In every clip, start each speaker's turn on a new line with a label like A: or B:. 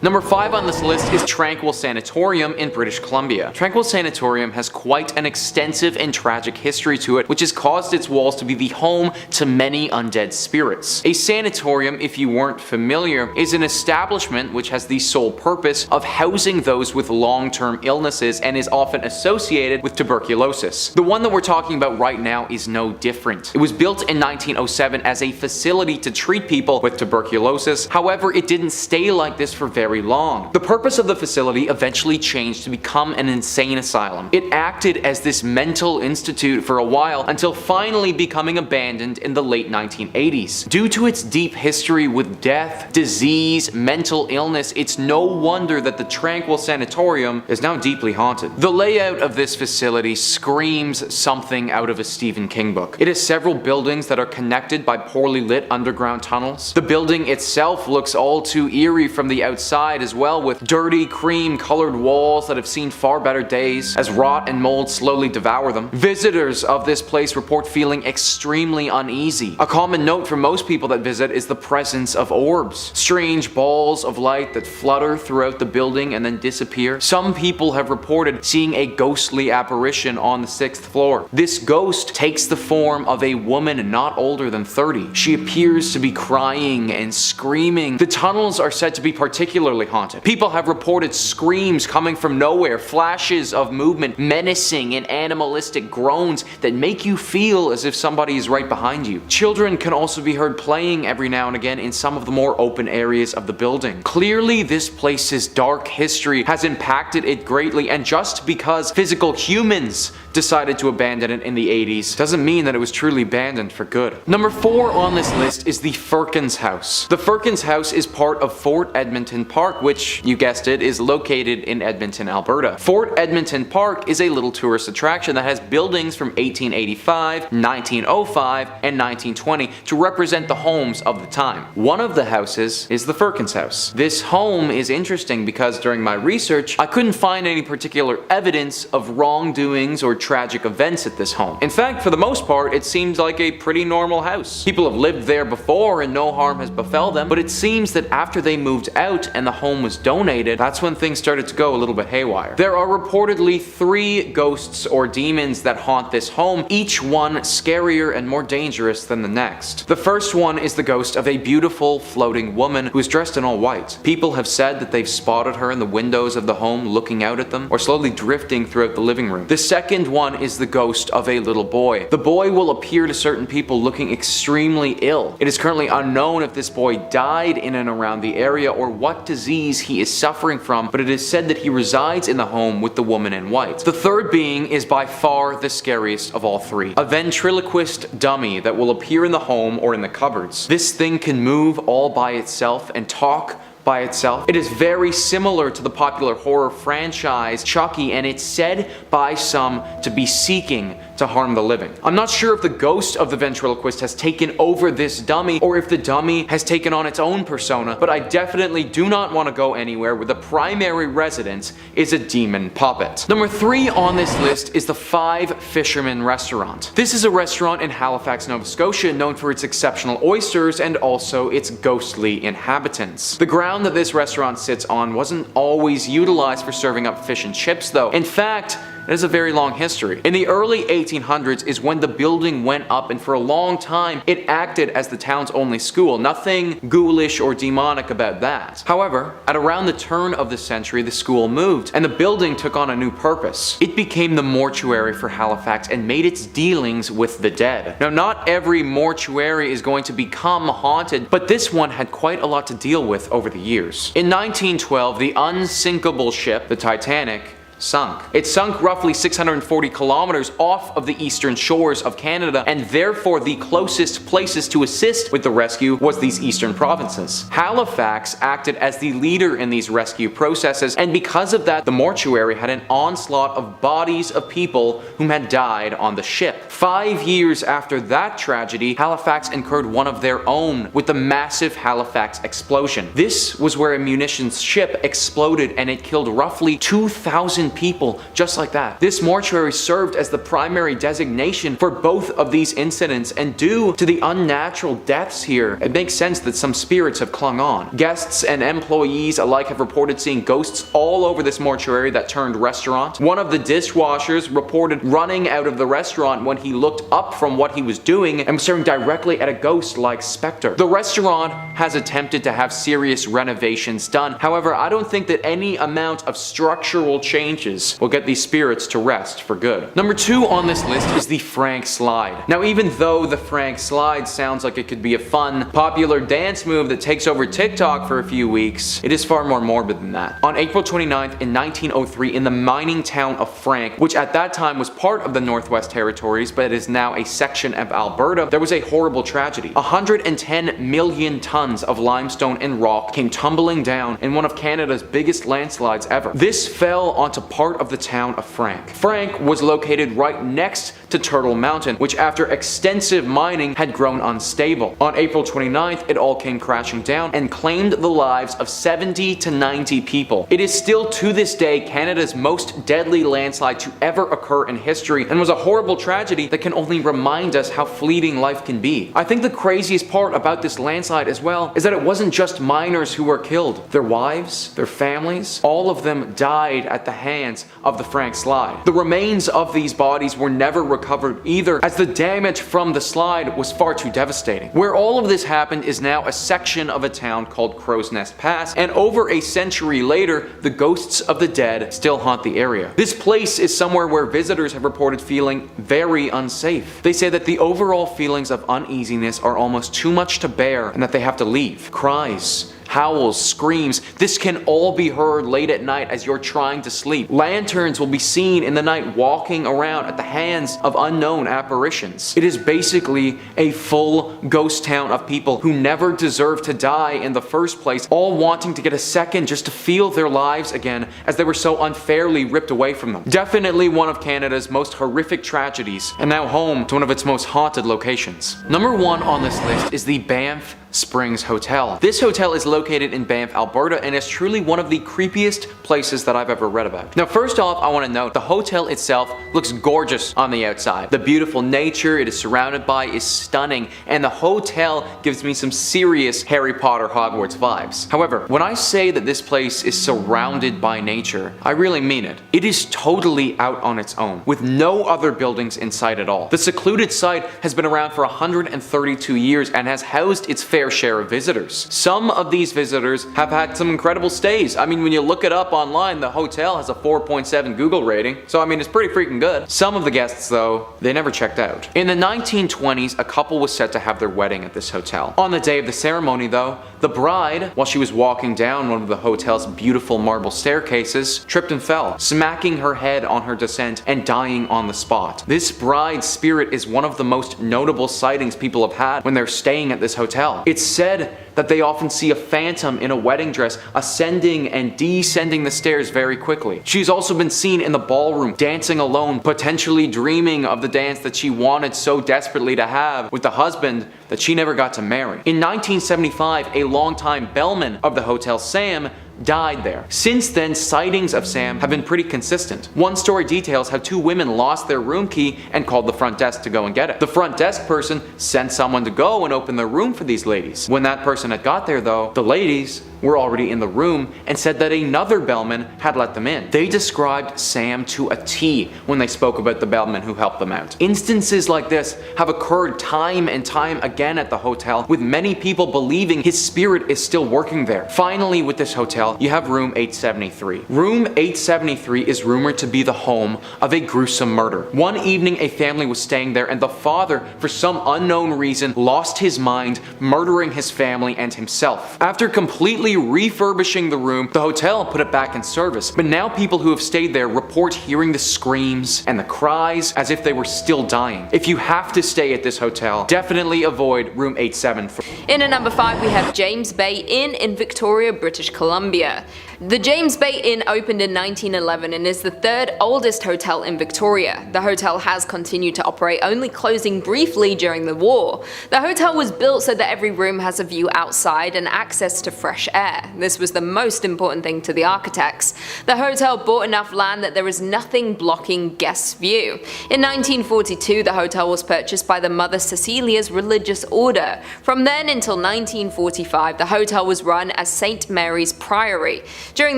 A: Number 5 on this list is Tranquil Sanatorium in British Columbia. Tranquil Sanatorium has quite an extensive and tragic history to it, which has caused its walls to be the home to many undead spirits. A sanatorium, if you weren't familiar, is an establishment which has the sole purpose of housing those with long-term illnesses and is often associated with tuberculosis. The one that we're talking about right now is no different. It was built in 1907 as a facility to treat people with tuberculosis. However, it didn't stay like this for very long. The purpose of the facility eventually changed to become an insane asylum. It acted as this mental institute for a while until finally becoming abandoned in the late 1980s. Due to its deep history with death, disease, mental illness, it's no wonder that the Tranquil Sanatorium is now deeply haunted. The layout of this facility screams something out of a Stephen King book. It has several buildings that are connected by poorly lit underground tunnels. The building itself looks all too eerie from the outside as well, with dirty cream colored walls that have seen far better days as rot and mold slowly devour them. Visitors of this place report feeling extremely uneasy. A common note for most people that visit is the presence of orbs, strange balls of light that flutter throughout the building and then disappear. Some people have reported seeing a ghostly apparition on the 6th floor. This ghost takes the form of a woman not older than 30. She appears to be crying and screaming. The tunnels are said to be particularly haunted. People have reported screams coming from nowhere, flashes of movement, menacing and animalistic groans that make you feel as if somebody is right behind you. Children can also be heard playing every now and again in some of the more open areas of the building. Clearly, this place's dark history has impacted it greatly, and just because physical humans decided to abandon it in the 80s doesn't mean that it was truly abandoned for good. Number 4 on this list is the Ferguson House. The Ferguson House is part of Fort Edmonton Park, which, you guessed it, is located in Edmonton, Alberta. Fort Edmonton Park is a little tourist attraction that has buildings from 1885, 1905, and 1920 to represent the homes of the time. One of the houses is the Ferguson House. This home is interesting because during my research, I couldn't find any particular evidence of wrongdoings or tragic events at this home. In fact, for the most part, it seems like a pretty normal house. People have lived there before and no harm has befell them, but it seems that after they moved out and the home was donated, that's when things started to go a little bit haywire. There are reportedly 3 ghosts or demons that haunt this home, each one scarier and more dangerous than the next. The first one is the ghost of a beautiful floating woman who is dressed in all white. People have said that they've spotted her in the windows of the home looking out at them or slowly drifting throughout the living room. The second one is the ghost of a little boy. The boy will appear to certain people looking extremely ill. It is currently unknown if this boy died in and around the area or what disease he is suffering from, but it is said that he resides in the home with the woman in white. The third being is by far the scariest of all 3. A ventriloquist dummy that will appear in the home or in the cupboards. This thing can move all by itself and talk by itself. It is very similar to the popular horror franchise Chucky, and it's said by some to be seeking to harm the living. I'm not sure if the ghost of the ventriloquist has taken over this dummy or if the dummy has taken on its own persona, but I definitely do not want to go anywhere where the primary residence is a demon puppet. Number 3 on this list is the 5 Fisherman restaurant. This is a restaurant in Halifax, Nova Scotia, known for its exceptional oysters and also its ghostly inhabitants. The ground that this restaurant sits on wasn't always utilized for serving up fish and chips though. In fact, it has a very long history. In the early 1800s is when the building went up, and for a long time it acted as the town's only school. Nothing ghoulish or demonic about that. However, at around the turn of the century, the school moved and the building took on a new purpose. It became the mortuary for Halifax and made its dealings with the dead. Now, not every mortuary is going to become haunted, but this one had quite a lot to deal with over the years. In 1912, the unsinkable ship, the Titanic, sunk. It sunk roughly 640 kilometers off of the eastern shores of Canada, and therefore the closest places to assist with the rescue was these eastern provinces. Halifax acted as the leader in these rescue processes, and because of that, the mortuary had an onslaught of bodies of people whom had died on the ship. 5 years after that tragedy, Halifax incurred one of their own with the massive Halifax explosion. This was where a munitions ship exploded and it killed roughly 2,000 people just like that. This mortuary served as the primary designation for both of these incidents, and due to the unnatural deaths here, it makes sense that some spirits have clung on. Guests and employees alike have reported seeing ghosts all over this mortuary that turned restaurant. One of the dishwashers reported running out of the restaurant when he looked up from what he was doing and was staring directly at a ghost-like specter. The restaurant has attempted to have serious renovations done. However, I don't think that any amount of structural changes will get these spirits to rest for good. Number 2 on this list is the Frank Slide. Now, even though the Frank Slide sounds like it could be a fun, popular dance move that takes over TikTok for a few weeks, it is far more morbid than that. On April 29th in 1903, in the mining town of Frank, which at that time was part of the Northwest Territories but is now a section of Alberta, there was a horrible tragedy. 110 million tons of limestone and rock came tumbling down in one of Canada's biggest landslides ever. This fell onto part of the town of Frank. Frank was located right next to Turtle Mountain, which after extensive mining had grown unstable. On April 29th, it all came crashing down and claimed the lives of 70 to 90 people. It is still to this day Canada's most deadly landslide to ever occur in history, and was a horrible tragedy that can only remind us how fleeting life can be. I think the craziest part about this landslide as well is that it wasn't just miners who were killed. Their wives, their families, all of them died at the hands of the Frank Slide. The remains of these bodies were never recovered either, as the damage from the slide was far too devastating. Where all of this happened is now a section of a town called Crow's Nest Pass, and over a century later, the ghosts of the dead still haunt the area. This place is somewhere where visitors have reported feeling very unsafe. They say that the overall feelings of uneasiness are almost too much to bear and that they have to leave. Cries, howls, screams, this can all be heard late at night as you're trying to sleep. Lanterns will be seen in the night walking around at the hands of unknown apparitions. It is basically a full ghost town of people who never deserved to die in the first place, all wanting to get a second just to feel their lives again as they were so unfairly ripped away from them. Definitely one of Canada's most horrific tragedies, and now home to one of its most haunted locations. Number 1 on this list is the Banff Springs Hotel. This hotel is located in Banff, Alberta, and is truly one of the creepiest places that I've ever read about. Now, first off, I want to note the hotel itself looks gorgeous on the outside. The beautiful nature it is surrounded by is stunning, and the hotel gives me some serious Harry Potter Hogwarts vibes. However, when I say that this place is surrounded by nature, I really mean it. It is totally out on its own, with no other buildings in sight at all. The secluded site has been around for 132 years and has housed its fair share of visitors. Some of these visitors have had some incredible stays. I mean, when you look it up online, the hotel has a 4.7 Google rating, so I mean, it's pretty freaking good. Some of the guests, though, they never checked out. In the 1920s, a couple was set to have their wedding at this hotel. On the day of the ceremony, though, the bride, while she was walking down one of the hotel's beautiful marble staircases, tripped and fell, smacking her head on her descent and dying on the spot. This bride's spirit is one of the most notable sightings people have had when they're staying at this hotel. It's said that they often see a phantom in a wedding dress ascending and descending the stairs very quickly. She's also been seen in the ballroom dancing alone, potentially dreaming of the dance that she wanted so desperately to have with the husband that she never got to marry. In 1975, a longtime bellman of the hotel, Sam, died there. Since then, sightings of Sam have been pretty consistent. One story details how 2 women lost their room key and called the front desk to go and get it. The front desk person sent someone to go and open their room for these ladies. When that person had got there, though, the ladies were already in the room and said that another bellman had let them in. They described Sam to a T when they spoke about the bellman who helped them out. Instances like this have occurred time and time again at the hotel, with many people believing his spirit is still working there. Finally, with this hotel, you have room 873. Room 873 is rumored to be the home of a gruesome murder. One evening, a family was staying there, and the father, for some unknown reason, lost his mind, murdering his family and himself. After completely refurbishing the room, the hotel put it back in service, but now people who have stayed there report hearing the screams and the cries as if they were still dying. If you have to stay at this hotel, definitely avoid room 873.
B: In at number 5, we have James Bay Inn in Victoria, British Columbia. The James Bay Inn opened in 1911 and is the 3rd oldest hotel in Victoria. The hotel has continued to operate, only closing briefly during the war. The hotel was built so that every room has a view outside and access to fresh air. repair. This was the most important thing to the architects. The hotel bought enough land that there was nothing blocking guests' view. In 1942, the hotel was purchased by the Mother Cecilia's religious order. From then until 1945, the hotel was run as St. Mary's Priory. During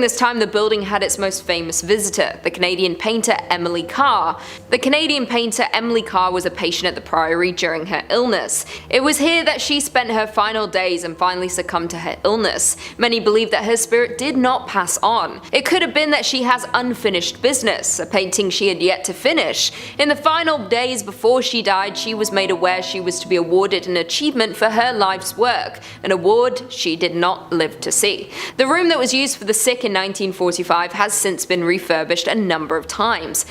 B: this time, the building had its most famous visitor, the Canadian painter Emily Carr. The Canadian painter Emily Carr was a patient at the Priory during her illness. It was here that she spent her final days and finally succumbed to her illness. Many believe that her spirit did not pass on. It could have been that she has unfinished business, a painting she had yet to finish. In the final days before she died, she was made aware she was to be awarded an achievement for her life's work, an award she did not live to see. The room that was used for the sick in 1945 has since been refurbished a number of times.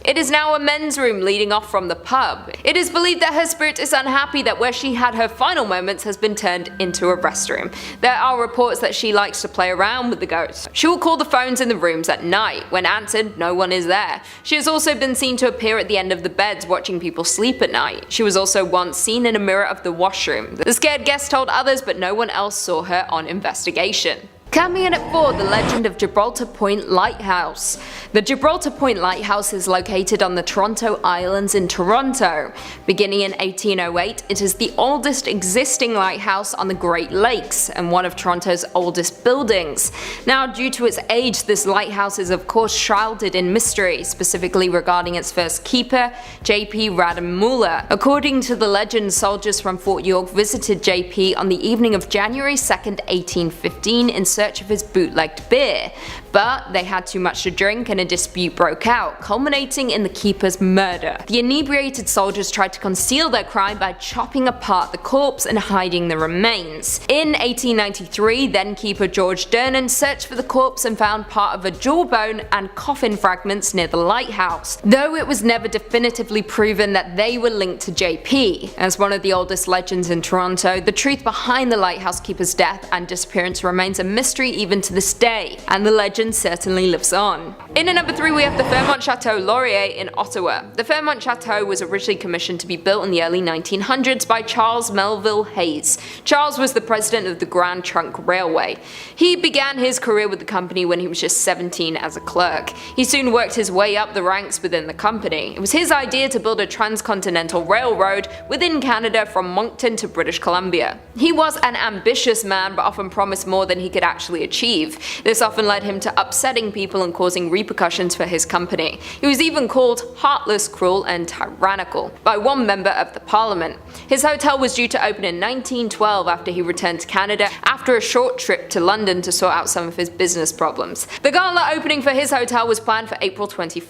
B: It is now a men's room leading off from the pub. It is believed that her spirit is unhappy that where she had her final moments has been turned into a restroom. There are reports that she likes to play around with the ghost. She will call the phones in the rooms at night. When answered, no one is there. She has also been seen to appear at the end of the beds watching people sleep at night. She was also once seen in a mirror of the washroom. The scared guest told others, but no one else saw her on investigation. Coming in at 4, the legend of Gibraltar Point Lighthouse. The Gibraltar Point Lighthouse is located on the Toronto Islands in Toronto. Beginning in 1808, it is the oldest existing lighthouse on the Great Lakes and one of Toronto's oldest buildings. Now, due to its age, this lighthouse is of course shrouded in mystery, specifically regarding its first keeper, J.P. Radamula. According to the legend, soldiers from Fort York visited J.P. on the evening of January 2nd, 1815 in search of his bootlegged beer, but they had too much to drink and a dispute broke out, culminating in the keeper's murder. The inebriated soldiers tried to conceal their crime by chopping apart the corpse and hiding the remains. In 1893, then keeper George Dernan searched for the corpse and found part of a jawbone and coffin fragments near the lighthouse, though it was never definitively proven that they were linked to JP. As one of the oldest legends in Toronto, the truth behind the lighthouse keeper's death and disappearance remains a mystery even to this day, and the legend certainly lives on. In at number 3, we have the Fairmont Chateau Laurier in Ottawa. The Fairmont Chateau was originally commissioned to be built in the early 1900s by Charles Melville Hayes. Charles was the president of the Grand Trunk Railway. He began his career with the company when he was just 17 as a clerk. He soon worked his way up the ranks within the company. It was his idea to build a transcontinental railroad within Canada from Moncton to British Columbia. He was an ambitious man, but often promised more than he could actually achieve. This often led him to upsetting people and causing repercussions for his company. He was even called heartless, cruel and tyrannical by one member of the parliament. His hotel was due to open in 1912 after he returned to Canada after a short trip to London to sort out some of his business problems. The gala opening for his hotel was planned for April 25th.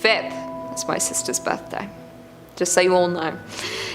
B: That's my sister's birthday. Just so you all know.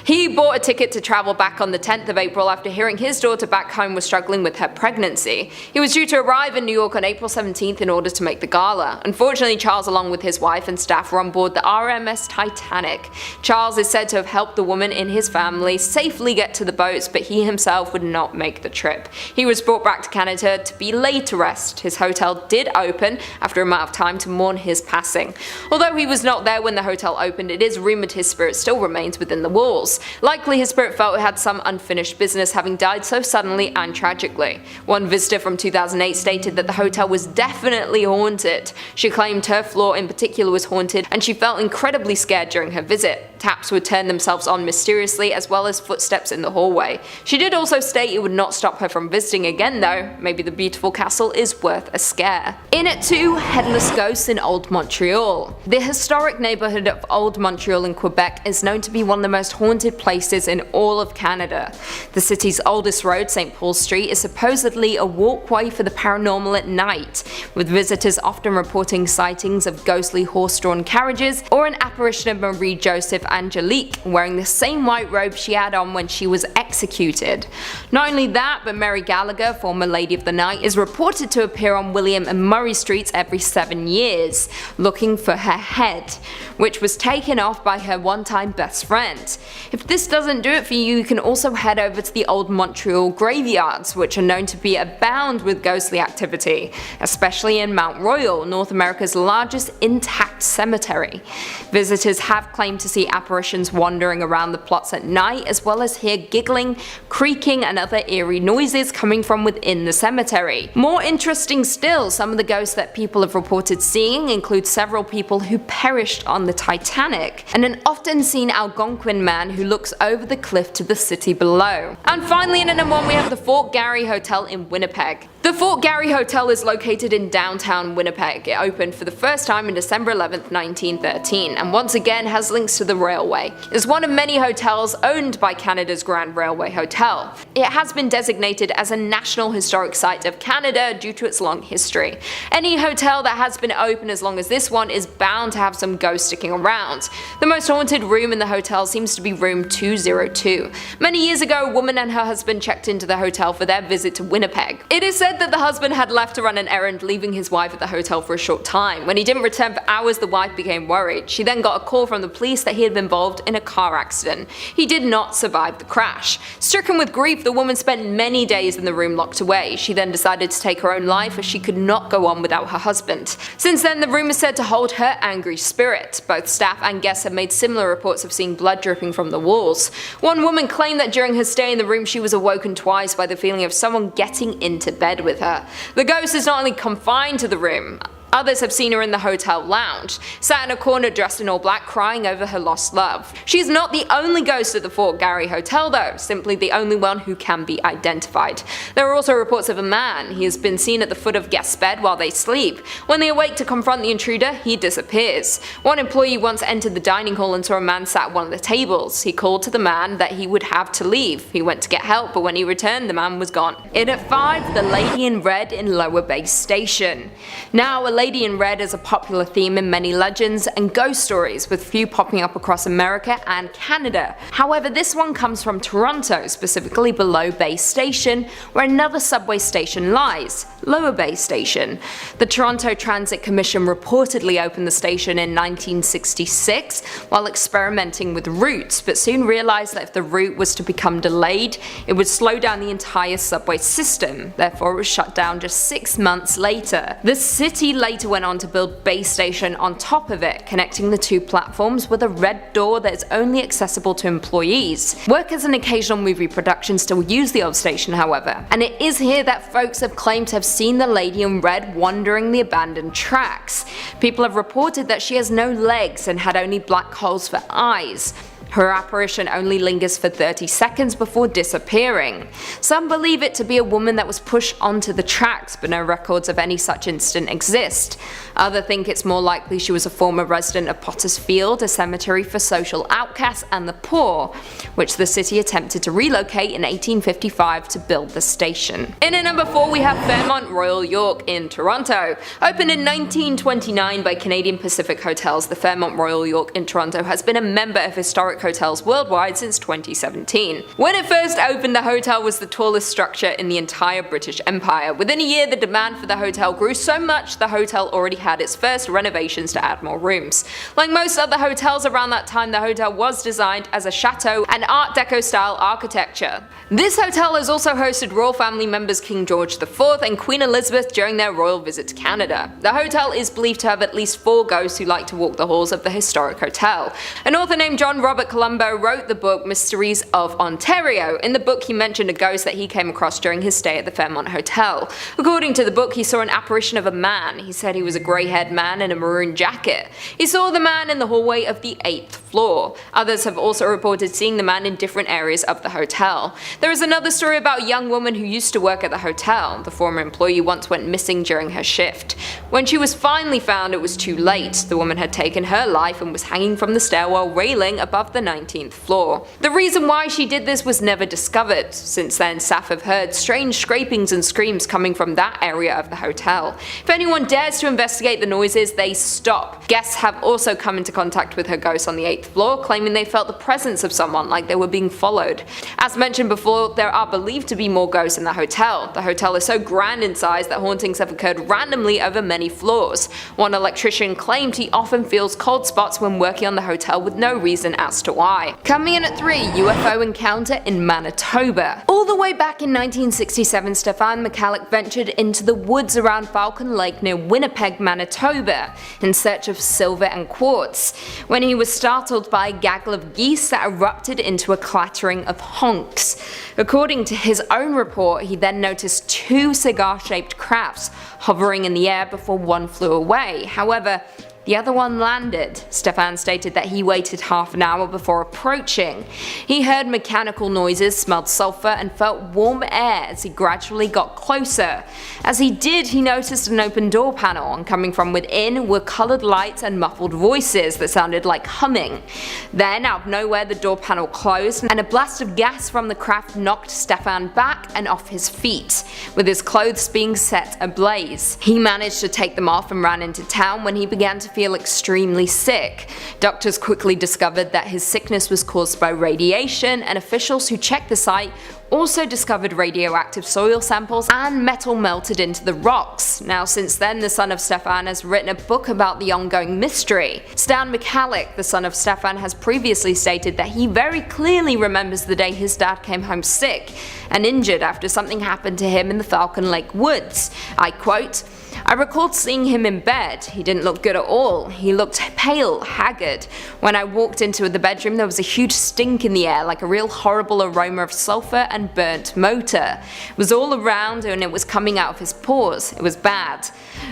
B: He bought a ticket to travel back on the 10th of April after hearing his daughter back home was struggling with her pregnancy. He was due to arrive in New York on April 17th in order to make the gala. Unfortunately, Charles, along with his wife and staff, were on board the RMS Titanic. Charles is said to have helped the woman in his family safely get to the boats, but he himself would not make the trip. He was brought back to Canada to be laid to rest. His hotel did open after a amount of time to mourn his passing. Although he was not there when the hotel opened, it is rumored his spirit still remains within the walls. Likely his spirit felt it had some unfinished business, having died so suddenly and tragically. One visitor from 2008 stated that the hotel was definitely haunted. She claimed her floor in particular was haunted and she felt incredibly scared during her visit. Taps would turn themselves on mysteriously, as well as footsteps in the hallway. She did also state it would not stop her from visiting again though. Maybe the beautiful castle is worth a scare. In at 2, Headless Ghosts in Old Montreal. The historic neighbourhood of Old Montreal in Quebec is known to be one of the most haunted places in all of Canada. The city's oldest road, St. Paul's Street, is supposedly a walkway for the paranormal at night, with visitors often reporting sightings of ghostly horse-drawn carriages or an apparition of Marie Joseph Angelique wearing the same white robe she had on when she was executed. Not only that, but Mary Gallagher, former Lady of the Night, is reported to appear on William and Murray Streets every 7 years, looking for her head, which was taken off by her one-time best friend. If this doesn't do it for you, you can also head over to the Old Montreal graveyards, which are known to be abound with ghostly activity, especially in Mount Royal, North America's largest intact cemetery. Visitors have claimed to see apparitions wandering around the plots at night, as well as hear giggling, creaking, and other eerie noises coming from within the cemetery. More interesting still, some of the ghosts that people have reported seeing include several people who perished on the Titanic, and an often seen Algonquin man who looks over the cliff to the city below. And finally, in at number 1 we have the Fort Garry Hotel in Winnipeg. The Fort Garry Hotel is located in downtown Winnipeg. It opened for the first time on December 11, 1913, and once again has links to the railway. It's one of many hotels owned by Canada's Grand Railway Hotel. It has been designated as a National Historic Site of Canada due to its long history. Any hotel that has been open as long as this one is bound to have some ghosts sticking around. The most haunted room in the hotel seems to be room 202. Many years ago, a woman and her husband checked into the hotel for their visit to Winnipeg. It is said that the husband had left to run an errand, leaving his wife at the hotel for a short time. When he didn't return for hours, the wife became worried. She then got a call from the police that he had been involved in a car accident. He did not survive the crash. Stricken with grief, the woman spent many days in the room locked away. She then decided to take her own life as she could not go on without her husband. Since then, the room is said to hold her angry spirit. Both staff and guests have made similar reports of seeing blood dripping from the walls. One woman claimed that during her stay in the room she was awoken twice by the feeling of someone getting into bed with her. The ghost is not only confined to the room, others have seen her in the hotel lounge, sat in a corner dressed in all black, crying over her lost love. She is not the only ghost at the Fort Garry Hotel though, simply the only one who can be identified. There are also reports of a man. He has been seen at the foot of guest's bed while they sleep. When they awake to confront the intruder, he disappears. One employee once entered the dining hall and saw a man sat at one of the tables. He called to the man that he would have to leave. He went to get help, but when he returned, the man was gone. In at 5, the Lady in Red in Lower Bay Station. Now, a lady in red is a popular theme in many legends and ghost stories, with few popping up across America and Canada. However, this one comes from Toronto, specifically below Bay Station, where another subway station lies, Lower Bay Station. The Toronto Transit Commission reportedly opened the station in 1966 while experimenting with routes, but soon realized that if the route was to become delayed, it would slow down the entire subway system. Therefore, it was shut down just 6 months later. The city later went on to build Bay Station on top of it, connecting the two platforms with a red door that is only accessible to employees. Workers and occasional movie productions still use the old station, however, and it is here that folks have claimed to have seen the Lady in Red wandering the abandoned tracks. People have reported that she has no legs and had only black holes for eyes. Her apparition only lingers for 30 seconds before disappearing. Some believe it to be a woman that was pushed onto the tracks, but no records of any such incident exist. Others think it's more likely she was a former resident of Potter's Field, a cemetery for social outcasts and the poor, which the city attempted to relocate in 1855 to build the station. In at number 4 we have Fairmont Royal York in Toronto. Opened in 1929 by Canadian Pacific Hotels, the Fairmont Royal York in Toronto has been a member of historic hotels worldwide since 2017. When it first opened, the hotel was the tallest structure in the entire British Empire. Within a year, the demand for the hotel grew so much the hotel already had its first renovations to add more rooms. Like most other hotels around that time, the hotel was designed as a chateau and Art Deco style architecture. This hotel has also hosted royal family members King George IV and Queen Elizabeth during their royal visit to Canada. The hotel is believed to have at least 4 ghosts who like to walk the halls of the historic hotel. An author named John Robert Colombo wrote the book Mysteries of Ontario. In the book, he mentioned a ghost that he came across during his stay at the Fairmont Hotel. According to the book, he saw an apparition of a man. He said he was a grey-haired man in a maroon jacket. He saw the man in the hallway of the 8th floor. Others have also reported seeing the man in different areas of the hotel. There is another story about a young woman who used to work at the hotel. The former employee once went missing during her shift. When she was finally found, it was too late. The woman had taken her life and was hanging from the stairwell railing above the 19th floor. The reason why she did this was never discovered. Since then, staff have heard strange scrapings and screams coming from that area of the hotel. If anyone dares to investigate the noises, they stop. Guests have also come into contact with her ghost on the 8th floor, claiming they felt the presence of someone, like they were being followed. As mentioned before, there are believed to be more ghosts in the hotel. The hotel is so grand in size that hauntings have occurred randomly over many floors. One electrician claimed he often feels cold spots when working on the hotel with no reason as to to why. Coming in at 3, UFO Encounter in Manitoba. All the way back in 1967, Stefan McCalloch ventured into the woods around Falcon Lake near Winnipeg, Manitoba, in search of silver and quartz, when he was startled by a gaggle of geese that erupted into a clattering of honks. According to his own report, he then noticed 2 cigar-shaped crafts hovering in the air before one flew away. However, the other one landed. Stefan stated that he waited half an hour before approaching. He heard mechanical noises, smelled sulfur, and felt warm air as he gradually got closer. As he did, he noticed an open door panel, and coming from within were colored lights and muffled voices that sounded like humming. Then, out of nowhere, the door panel closed, and a blast of gas from the craft knocked Stefan back and off his feet, with his clothes being set ablaze. He managed to take them off and ran into town when he began to feel extremely sick. Doctors quickly discovered that his sickness was caused by radiation, and officials who checked the site also discovered radioactive soil samples and metal melted into the rocks. Now, since then, the son of Stefan has written a book about the ongoing mystery. Stan McCalloch, the son of Stefan, has previously stated that he very clearly remembers the day his dad came home sick and injured after something happened to him in the Falcon Lake woods. I quote, "I recalled seeing him in bed. He didn't look good at all. He looked pale, haggard. When I walked into the bedroom, there was a huge stink in the air, like a real horrible aroma of sulfur and burnt motor. It was all around and it was coming out of his pores. It was bad."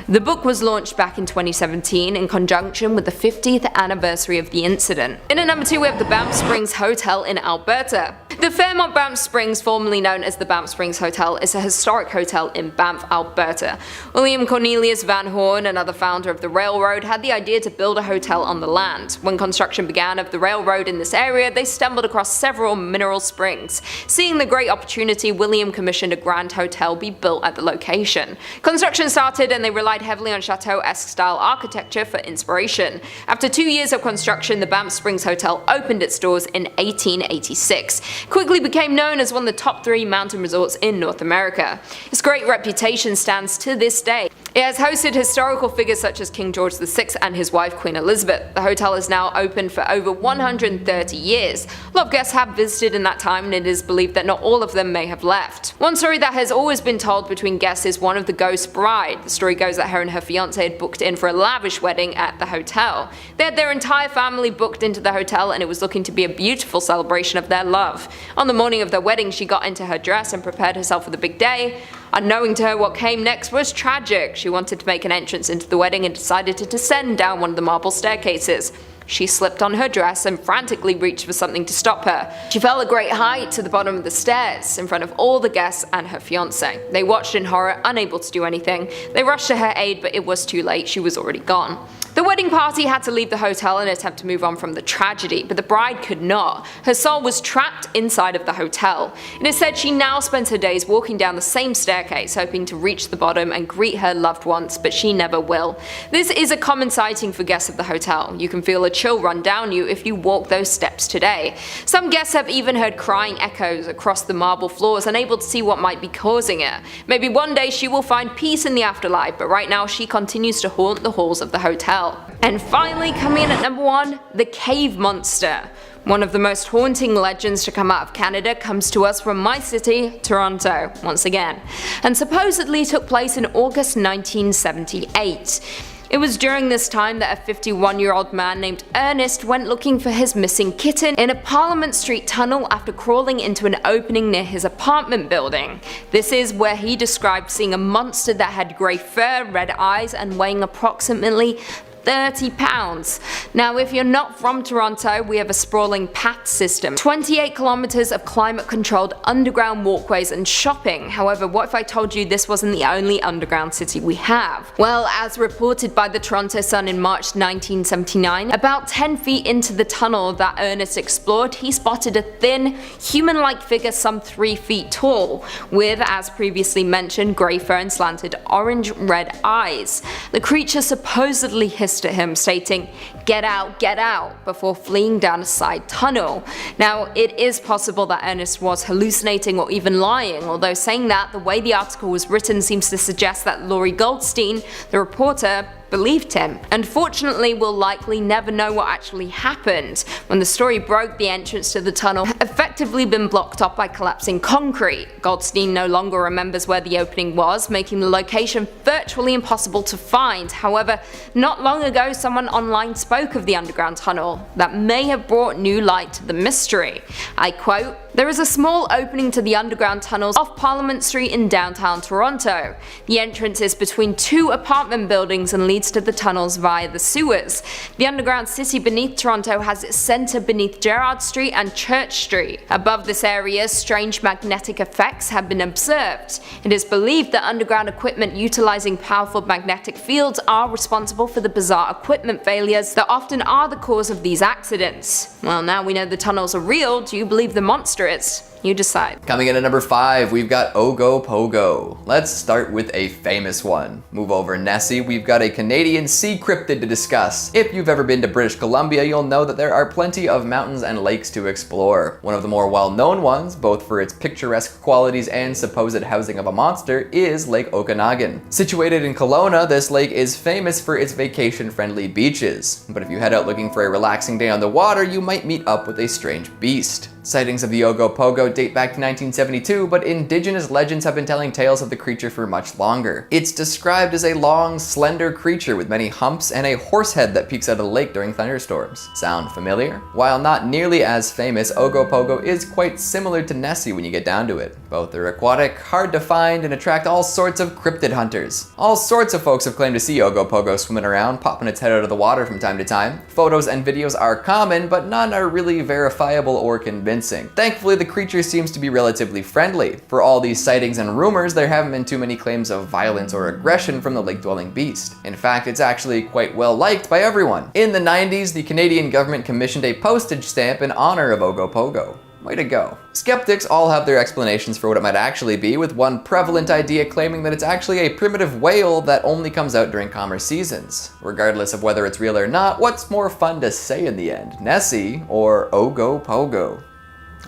B: The book was launched back in 2017 in conjunction with the 50th anniversary of the incident. In at number 2, we have the Banff Springs Hotel in Alberta. The Fairmont Banff Springs, formerly known as the Banff Springs Hotel, is a historic hotel in Banff, Alberta. William Cornelius Van Horn, another founder of the railroad, had the idea to build a hotel on the land. When construction began of the railroad in this area, they stumbled across several mineral springs. Seeing the great opportunity, William commissioned a grand hotel be built at the location. Construction started and they relied heavily on Chateau-esque style architecture for inspiration. After 2 years of construction, the Banff Springs Hotel opened its doors in 1886. It quickly became known as one of the top 3 mountain resorts in North America. Its great reputation stands to this day. It has hosted historical figures such as King George VI and his wife Queen Elizabeth. The hotel is now open for over 130 years. A lot of guests have visited in that time, and it is believed that not all of them may have left. One story that has always been told between guests is one of the ghost bride. The story goes that her and her fiance had booked in for a lavish wedding at the hotel. They had their entire family booked into the hotel, and it was looking to be a beautiful celebration of their love. On the morning of their wedding, she got into her dress and prepared herself for the big day. Unknowing to her, what came next was tragic. She wanted to make an entrance into the wedding and decided to descend down one of the marble staircases. She slipped on her dress and frantically reached for something to stop her. She fell a great height to the bottom of the stairs, in front of all the guests and her fiancé. They watched in horror, unable to do anything. They rushed to her aid, but it was too late. She was already gone. The wedding party had to leave the hotel in an attempt to move on from the tragedy, but the bride could not. Her soul was trapped inside of the hotel. It is said she now spends her days walking down the same staircase, hoping to reach the bottom and greet her loved ones, but she never will. This is a common sighting for guests of the hotel. You can feel a chill run down you if you walk those steps today. Some guests have even heard crying echoes across the marble floors, unable to see what might be causing it. Maybe one day she will find peace in the afterlife, but right now she continues to haunt the halls of the hotel. And finally, coming in at number 1, the Cave Monster. One of the most haunting legends to come out of Canada comes to us from my city, Toronto, once again, and supposedly took place in August 1978. It was during this time that a 51-year-old man named Ernest went looking for his missing kitten in a Parliament Street tunnel after crawling into an opening near his apartment building. This is where he described seeing a monster that had grey fur, red eyes, and weighing approximately 30 pounds. Now, if you're not from Toronto, we have a sprawling path system, 28 kilometers of climate-controlled underground walkways and shopping. However, what if I told you this wasn't the only underground city we have? Well, as reported by the Toronto Sun in March 1979, about 10 feet into the tunnel that Ernest explored, he spotted a thin, human-like figure some 3 feet tall, with, as previously mentioned, grey fur and slanted orange-red eyes. The creature supposedly hissed at him, stating, get out," before fleeing down a side tunnel. Now, it is possible that Ernest was hallucinating or even lying, although saying that, the way the article was written seems to suggest that Laurie Goldstein, the reporter, believed him. Unfortunately, we'll likely never know what actually happened. When the story broke, the entrance to the tunnel had effectively been blocked off by collapsing concrete. Goldstein no longer remembers where the opening was, making the location virtually impossible to find. However, not long ago someone online spoke of the underground tunnel that may have brought new light to the mystery. I quote, "There is a small opening to the underground tunnels off Parliament Street in downtown Toronto. The entrance is between two apartment buildings and leads to the tunnels via the sewers. The underground city beneath Toronto has its centre beneath Gerrard Street and Church Street. Above this area, strange magnetic effects have been observed. It is believed that underground equipment utilizing powerful magnetic fields are responsible for the bizarre equipment failures that often are the cause of these accidents." Well, now we know the tunnels are real, do you believe the monster is? You decide.
C: Coming in at number 5, we've got Ogo Pogo. Let's start with a famous one. Move over Nessie, we've got a Canadian sea cryptid to discuss. If you've ever been to British Columbia, you'll know that there are plenty of mountains and lakes to explore. One of the more well-known ones, both for its picturesque qualities and supposed housing of a monster, is Lake Okanagan. Situated in Kelowna, this lake is famous for its vacation-friendly beaches. But if you head out looking for a relaxing day on the water, you might meet up with a strange beast. Sightings of the Ogo Pogo date back to 1972, but indigenous legends have been telling tales of the creature for much longer. It's described as a long, slender creature with many humps and a horse head that peeks out of the lake during thunderstorms. Sound familiar? While not nearly as famous, Ogo Pogo is quite similar to Nessie when you get down to it. Both are aquatic, hard to find, and attract all sorts of cryptid hunters. All sorts of folks have claimed to see Ogo Pogo swimming around, popping its head out of the water from time to time. Photos and videos are common, but none are really verifiable or convincing. Thankfully, the creature seems to be relatively friendly. For all these sightings and rumors, there haven't been too many claims of violence or aggression from the lake-dwelling beast. In fact, it's actually quite well liked by everyone. In the 90s, the Canadian government commissioned a postage stamp in honor of Ogo Pogo. Way to go. Skeptics all have their explanations for what it might actually be, with one prevalent idea claiming that it's actually a primitive whale that only comes out during calmer seasons. Regardless of whether it's real or not, what's more fun to say in the end, Nessie or Ogo Pogo?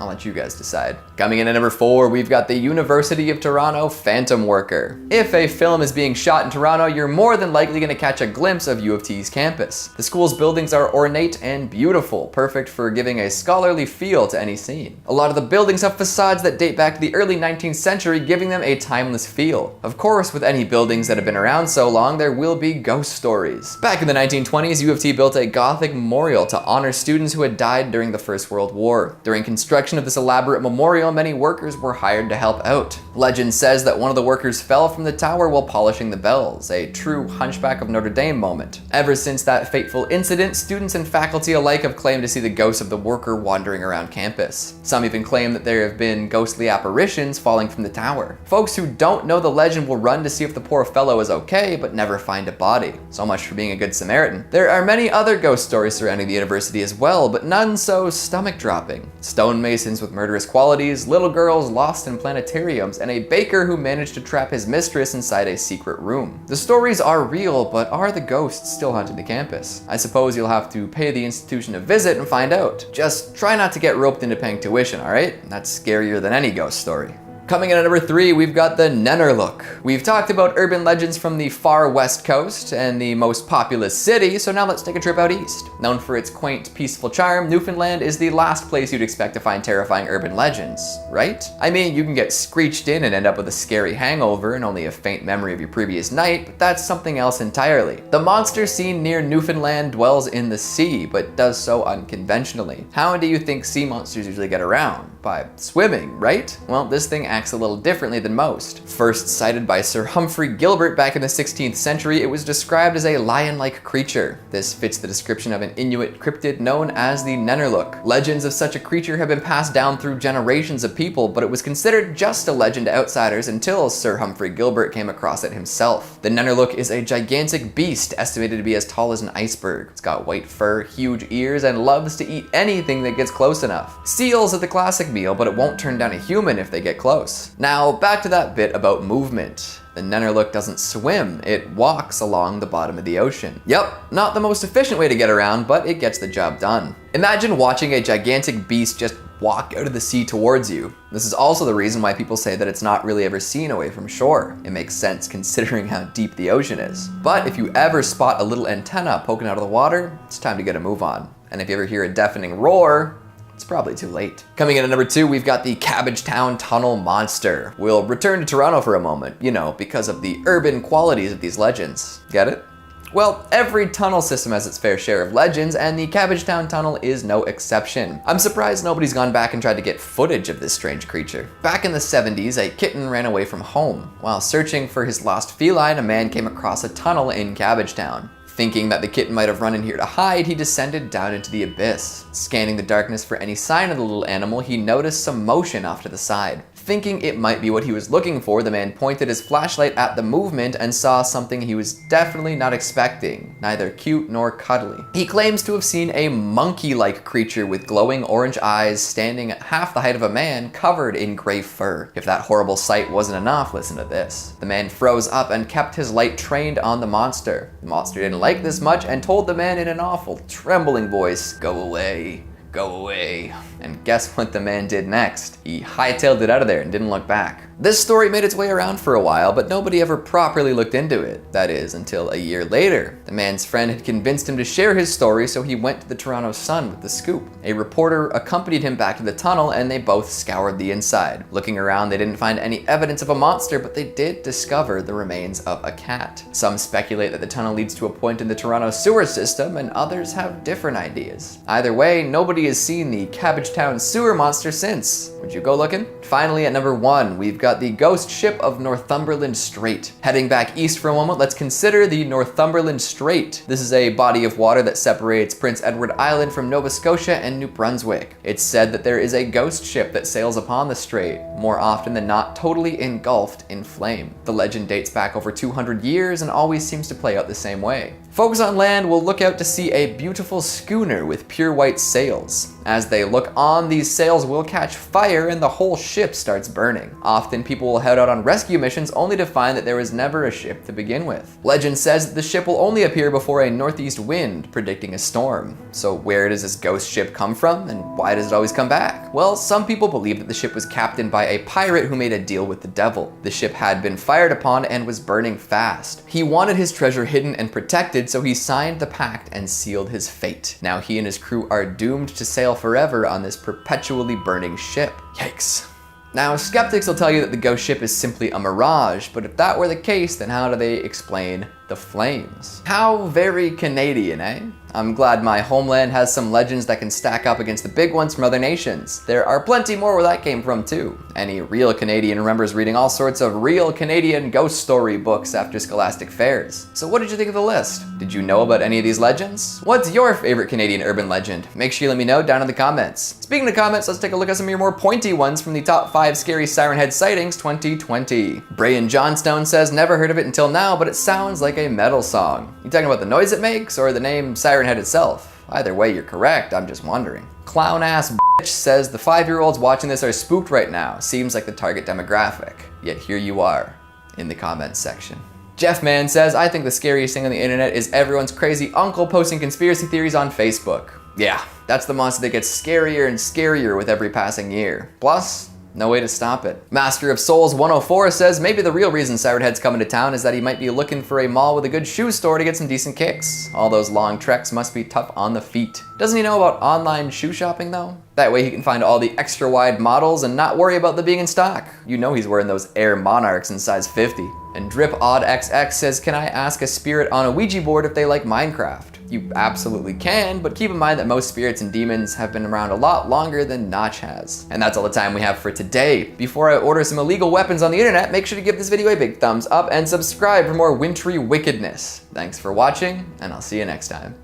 C: I'll let you guys decide. Coming in at number 4, we've got the University of Toronto Phantom Worker. If a film is being shot in Toronto, you're more than likely going to catch a glimpse of U of T's campus. The school's buildings are ornate and beautiful, perfect for giving a scholarly feel to any scene. A lot of the buildings have facades that date back to the early 19th century, giving them a timeless feel. Of course, with any buildings that have been around so long, there will be ghost stories. Back in the 1920s, U of T built a Gothic memorial to honor students who had died during the First World War. During construction of this elaborate memorial, many workers were hired to help out. Legend says that one of the workers fell from the tower while polishing the bells, a true Hunchback of Notre Dame moment. Ever since that fateful incident, students and faculty alike have claimed to see the ghost of the worker wandering around campus. Some even claim that there have been ghostly apparitions falling from the tower. Folks who don't know the legend will run to see if the poor fellow is okay, but never find a body. So much for being a good Samaritan. There are many other ghost stories surrounding the university as well, but none so stomach-dropping. Stonemasons with murderous qualities, little girls lost in planetariums, and a baker who managed to trap his mistress inside a secret room. The stories are real, but are the ghosts still haunting the campus? I suppose you'll have to pay the institution a visit and find out. Just try not to get roped into paying tuition, alright? That's scarier than any ghost story. Coming in at number 3, we've got the Nennerlook. We've talked about urban legends from the far west coast and the most populous city, so now let's take a trip out east. Known for its quaint, peaceful charm, Newfoundland is the last place you'd expect to find terrifying urban legends, right? I mean, you can get screeched in and end up with a scary hangover and only a faint memory of your previous night, but that's something else entirely. The monster seen near Newfoundland dwells in the sea, but does so unconventionally. How do you think sea monsters usually get around? By swimming, right? Well, this thing acts a little differently than most. First sighted by Sir Humphrey Gilbert back in the 16th century, it was described as a lion-like creature. This fits the description of an Inuit cryptid known as the Nennerlook. Legends of such a creature have been passed down through generations of people, but it was considered just a legend to outsiders until Sir Humphrey Gilbert came across it himself. The Nennerlook is a gigantic beast estimated to be as tall as an iceberg. It's got white fur, huge ears, and loves to eat anything that gets close enough. Seals are the classic meal, but it won't turn down a human if they get close. close. Now, back to that bit about movement. The Nennerlook doesn't swim, it walks along the bottom of the ocean. Yep, not the most efficient way to get around, but it gets the job done. Imagine watching a gigantic beast just walk out of the sea towards you. This is also the reason why people say that it's not really ever seen away from shore. It makes sense considering how deep the ocean is. But if you ever spot a little antenna poking out of the water, it's time to get a move on. And if you ever hear a deafening roar, it's probably too late. Coming in at number 2, we've got the Cabbagetown Tunnel Monster. We'll return to Toronto for a moment, you know, because of the urban qualities of these legends. Get it? Well, every tunnel system has its fair share of legends, and the Cabbagetown Tunnel is no exception. I'm surprised nobody's gone back and tried to get footage of this strange creature. Back in the 70s, a kitten ran away from home. While searching for his lost feline, a man came across a tunnel in Cabbagetown. Thinking that the kitten might have run in here to hide, he descended down into the abyss. Scanning the darkness for any sign of the little animal, he noticed some motion off to the side. Thinking it might be what he was looking for, the man pointed his flashlight at the movement and saw something he was definitely not expecting, neither cute nor cuddly. He claims to have seen a monkey-like creature with glowing orange eyes standing at half the height of a man covered in gray fur. If that horrible sight wasn't enough, listen to this. The man froze up and kept his light trained on the monster. The monster didn't like this much and told the man in an awful, trembling voice, "Go away. Go away." And guess what the man did next? He hightailed it out of there and didn't look back. This story made its way around for a while, but nobody ever properly looked into it. That is, until a year later. The man's friend had convinced him to share his story, so he went to the Toronto Sun with the scoop. A reporter accompanied him back to the tunnel, and they both scoured the inside. Looking around, they didn't find any evidence of a monster, but they did discover the remains of a cat. Some speculate that the tunnel leads to a point in the Toronto sewer system, and others have different ideas. Either way, nobody has seen the Cabbagetown sewer monster since. Would you go looking? Finally, at number 1, we've got the ghost ship of Northumberland Strait. Heading back east for a moment, let's consider the Northumberland Strait. This is a body of water that separates Prince Edward Island from Nova Scotia and New Brunswick. It's said that there is a ghost ship that sails upon the strait, more often than not totally engulfed in flame. The legend dates back over 200 years and always seems to play out the same way. Folks on land will look out to see a beautiful schooner with pure white sails. As they look on, these sails will catch fire and the whole ship starts burning. Often people will head out on rescue missions only to find that there was never a ship to begin with. Legend says that the ship will only appear before a northeast wind, predicting a storm. So where does this ghost ship come from, and why does it always come back? Well, some people believe that the ship was captained by a pirate who made a deal with the devil. The ship had been fired upon and was burning fast. He wanted his treasure hidden and protected, so he signed the pact and sealed his fate. Now he and his crew are doomed to sail forever on this perpetually burning ship. Yikes. Now, skeptics will tell you that the ghost ship is simply a mirage, but if that were the case, then how do they explain the flames? How very Canadian, eh? I'm glad my homeland has some legends that can stack up against the big ones from other nations. There are plenty more where that came from too. Any real Canadian remembers reading all sorts of real Canadian ghost story books after scholastic fairs. So what did you think of the list? Did you know about any of these legends? What's your favorite Canadian urban legend? Make sure you let me know down in the comments. Speaking of comments, let's take a look at some of your more pointy ones from the top 5 scary Siren Head sightings 2020. Brian Johnstone says, never heard of it until now, but it sounds like a metal song. You talking about the noise it makes or the name Siren Head itself? Either way, you're correct, I'm just wondering. Clown ass bitch says, the 5-year-olds watching this are spooked right now. Seems like the target demographic. Yet here you are, in the comments section. Jeff Man says, I think the scariest thing on the internet is everyone's crazy uncle posting conspiracy theories on Facebook. Yeah, that's the monster that gets scarier and scarier with every passing year. Plus, no way to stop it. Master of Souls 104 says maybe the real reason Siren Head's coming to town is that he might be looking for a mall with a good shoe store to get some decent kicks. All those long treks must be tough on the feet. Doesn't he know about online shoe shopping though? That way he can find all the extra wide models and not worry about them being in stock. You know he's wearing those Air Monarchs in size 50. And Drip Odd XX says, can I ask a spirit on a Ouija board if they like Minecraft? You absolutely can, but keep in mind that most spirits and demons have been around a lot longer than Notch has. And that's all the time we have for today. Before I order some illegal weapons on the internet, make sure to give this video a big thumbs up and subscribe for more wintry wickedness. Thanks for watching, and I'll see you next time.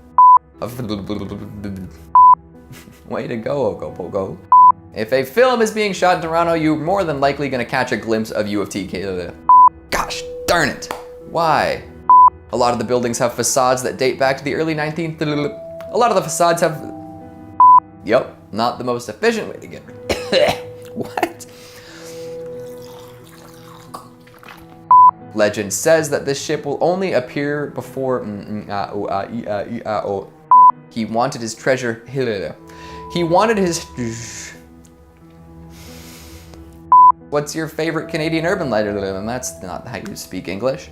C: Way to go, Ogo Pogo. If a film is being shot in Toronto, you're more than likely gonna catch a glimpse of U of T. Gosh darn it. Why? A lot of the buildings have facades that date back to the early 19th. A lot of the facades have. Yep, not the most efficient way to get. What? Legend says that this ship will only appear before he wanted his treasure. He wanted his. What's your favorite Canadian urban legend? That's not how you speak English.